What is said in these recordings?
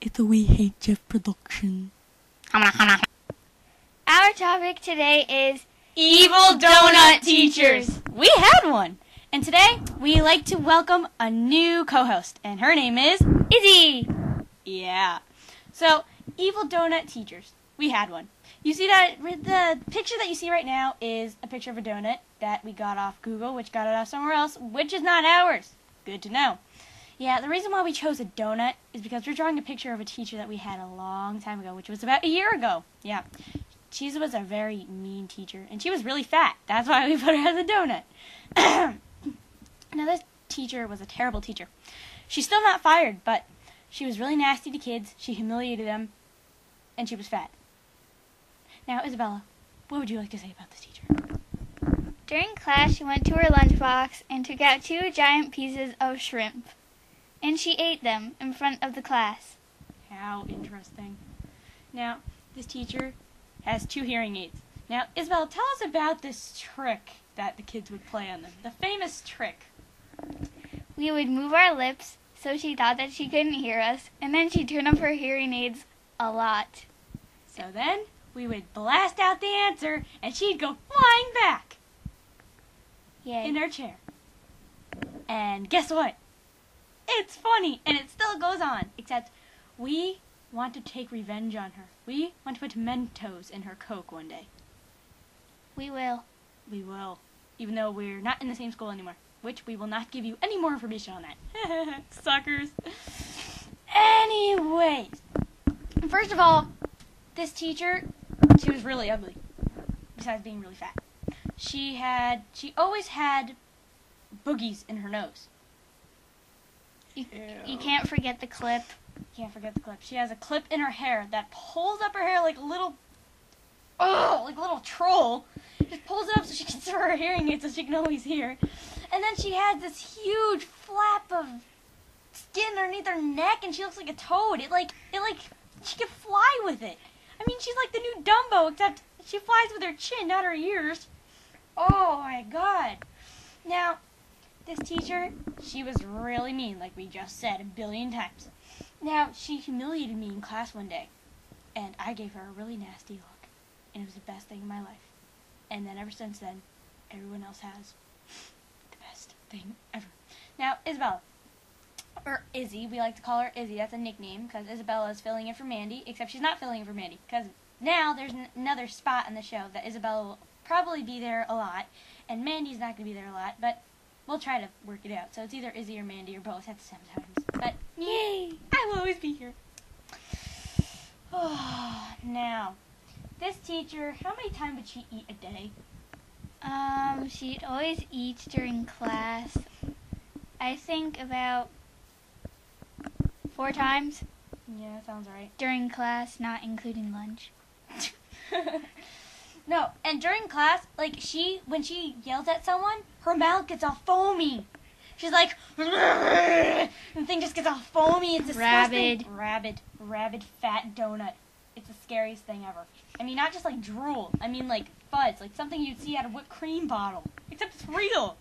It's a We Hate Jeff production. Our topic today is Evil Doughnut Teacherz. We had one. And today, we like to welcome a new co-host. And her name is Izzy. Yeah. So, Evil Doughnut Teacherz. We had one. You see that, the picture that you see right now is a picture of a donut that we got off Google, which got it off somewhere else, which is not ours. Good to know. Yeah, the reason why we chose a donut is because we're drawing a picture of a teacher that we had a long time ago, which was about a year ago. Yeah. She was a very mean teacher, and she was really fat. That's why we put her as a donut. Now, this teacher was a terrible teacher. She's still not fired, but she was really nasty to kids, she humiliated them, and she was fat. Now, Isabella, what would you like to say about this teacher? During class, she went to her lunchbox and took out 2 giant pieces of shrimp. And she ate them in front of the class. How interesting. Now, this teacher has 2 hearing aids. Now, Isabella, tell us about this trick that the kids would play on them. The famous trick. We would move our lips so she thought that she couldn't hear us, and then she'd turn up her hearing aids a lot. So then, we would blast out the answer, and she'd go flying back. Yay. In her chair. And guess what? It's funny, and it still goes on, except we want to take revenge on her. We want to put Mentos in her Coke one day. We will. We will, even though we're not in the same school anymore, which we will not give you any more information on that. Suckers. Anyways, first of all, this teacher, she was really ugly, besides being really fat. She always had boogies in her nose. You can't forget the clip. Can't forget the clip. She has a clip in her hair that pulls up her hair like a little, like a little troll. Just pulls it up so she can throw her hearing aids so she can always hear. And then she has this huge flap of skin underneath her neck, and she looks like a toad. It like she can fly with it. I mean, she's like the new Dumbo, except she flies with her chin, not her ears. Oh my God. Now, this teacher, she was really mean, like we just said 1 billion times. Now, she humiliated me in class one day, and I gave her a really nasty look, and it was the best thing in my life. And then ever since then, everyone else has the best thing ever. Now, Isabella, or Izzy, we like to call her Izzy, that's a nickname, because Isabella is filling in for Mandy, except she's not filling in for Mandy, because now there's another spot in the show that Isabella will probably be there a lot, and Mandy's not going to be there a lot, but we'll try to work it out. So it's either Izzy or Mandy or both at the same time. But yay! I will always be here. Oh, now, this teacher, how many times would she eat a day? She'd always eat during class. I think about 4 times. Yeah, that sounds right. During class, not including lunch. No, and during class, like, when she yells at someone, her mouth gets all foamy. She's like, and the thing just gets all foamy. It's disgusting. Rabid, fat donut. It's the scariest thing ever. I mean, not just like drool. I mean, like fuzz, like something you'd see out of a whipped cream bottle. Except it's real.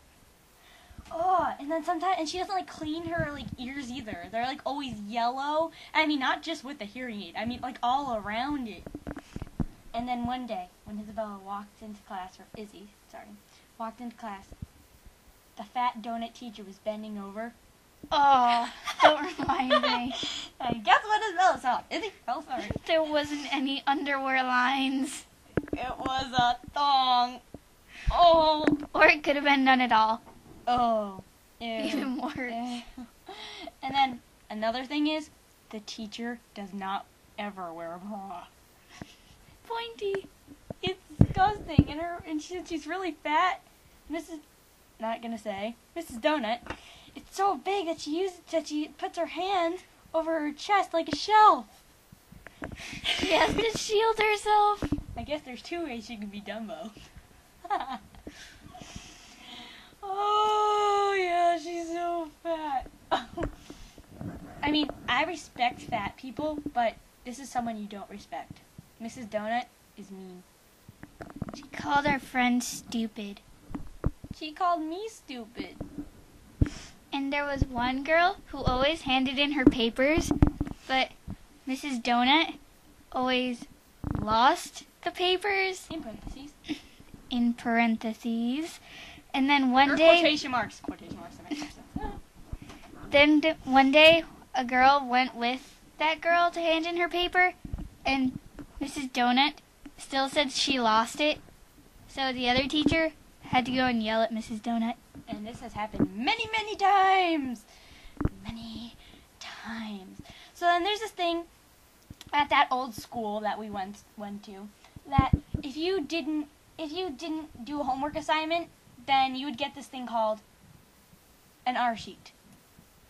Oh, and then sometimes, and she doesn't like clean her like ears either. They're like always yellow. I mean, not just with the hearing aid. I mean, like all around it. And then one day, when Isabella walked into class, or Izzy, walked into class, the fat donut teacher was bending over. Oh, don't remind me. And guess what Isabella saw? Izzy, oh sorry. There wasn't any underwear lines. It was a thong. Oh. Or it could have been none at all. Oh. Ew. Even worse. And then, another thing is, the teacher does not ever wear a bra. Pointy. It's disgusting, and she's really fat. Mrs. Doughnut. It's so big that she puts her hand over her chest like a shelf. She has to shield herself. I guess there's 2 ways she can be Dumbo. Oh yeah, she's so fat. I mean, I respect fat people, but this is someone you don't respect. Mrs. Doughnut is mean. She called our friend stupid. She called me stupid. And there was one girl who always handed in her papers, but Mrs. Doughnut always lost the papers, In parentheses. in parentheses. And then one Or day, quotation marks. Quotation marks. That makes more sense. then one day, a girl went with that girl to hand in her paper, and Mrs. Doughnut still said she lost it. So the other teacher had to go and yell at Mrs. Doughnut. And this has happened many, many times. Many times. So then there's this thing at that old school that we went to, that if you didn't do a homework assignment, then you would get this thing called an R sheet.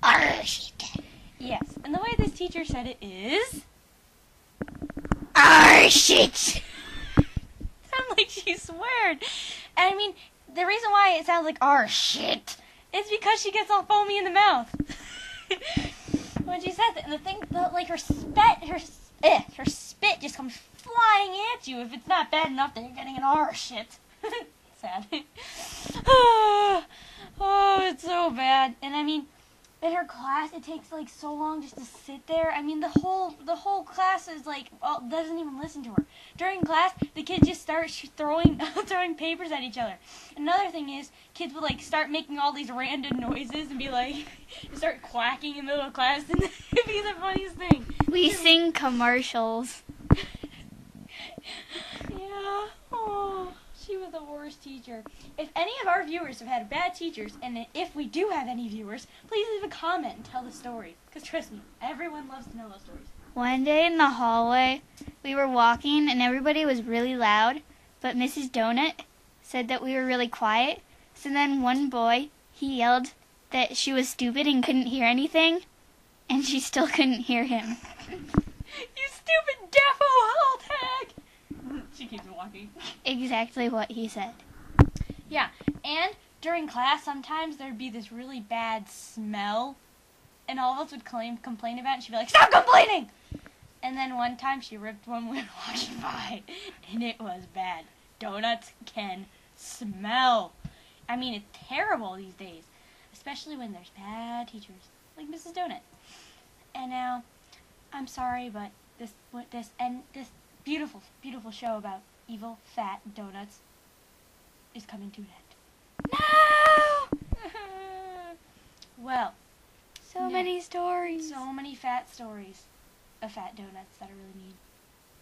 R sheet. Yes. And the way this teacher said it is R sheet. sound like she sweared. And I mean, the reason why it sounds like R shit is because she gets all foamy in the mouth when she says it. And the thing, like her spit just comes flying at you if it's not bad enough that you're getting an R shit. Sad. Oh, it's so bad. And I mean, in her class, it takes like so long just to sit there. I mean, the whole class is like, doesn't even listen to her. During class, the kids just start throwing papers at each other. Another thing is, kids will like start making all these random noises and be like, start quacking in the middle of class, and it'd be the funniest thing. We sing commercials. Yeah. Oh, she was the worst teacher. If any of our viewers have had bad teachers, and if we do have any viewers, please leave a comment and tell the story. Because trust me, everyone loves to know those stories. One day in the hallway, we were walking and everybody was really loud, but Mrs. Doughnut said that we were really quiet. So then one boy, he yelled that she was stupid and couldn't hear anything, and she still couldn't hear him. You stupid defo, I'll tag! She keeps walking. Exactly what he said. Yeah, and during class, sometimes there'd be this really bad smell, and all of us would complain about it, and she'd be like, "Stop complaining!" And then one time she ripped one when walking by, and it was bad. Donuts can smell. I mean, it's terrible these days, especially when there's bad teachers, like Mrs. Doughnut. And now, I'm sorry, but this beautiful, beautiful show about evil, fat donuts is coming to an end. No! Well, So many stories. so many fat stories of fat donuts that are really mean.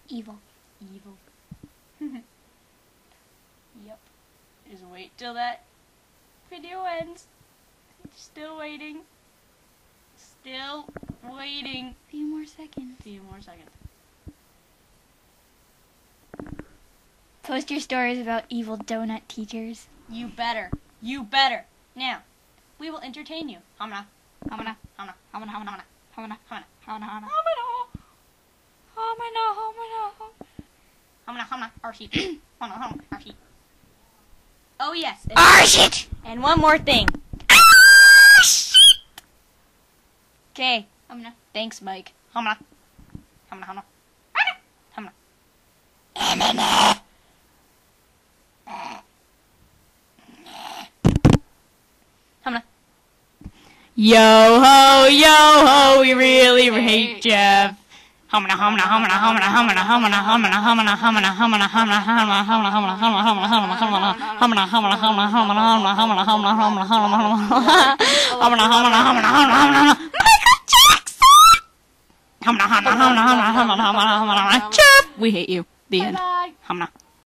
Evil. Evil. Yep. Just wait till that video ends. Still waiting. Still waiting. Few more seconds. Few more seconds. Post your stories about evil donut teachers. You better. You better. Now, we will entertain you. Hamna. Hamna. Hamna. Hamna. Hamna. Hamna. Hamna. Hamna. Hamna. Hamna. Hamna. Archie. Hamna. Hamna. Archie. Oh yes. Archie! And one more thing. Okay. Hamna. Thanks, Mike. Hamna. Hamna. Hamna. Hamna. Hamna. Hamna. Yo ho, we really hate Jeff. Hamna. Hamna. Hamna. Hamna. Hamna. Hamna. Hamna. Hamna. Hamna. Hamna. Hamna. Hamna. Hamna. Hamna. Jeff, we hate you. The end. Bye. Hamna.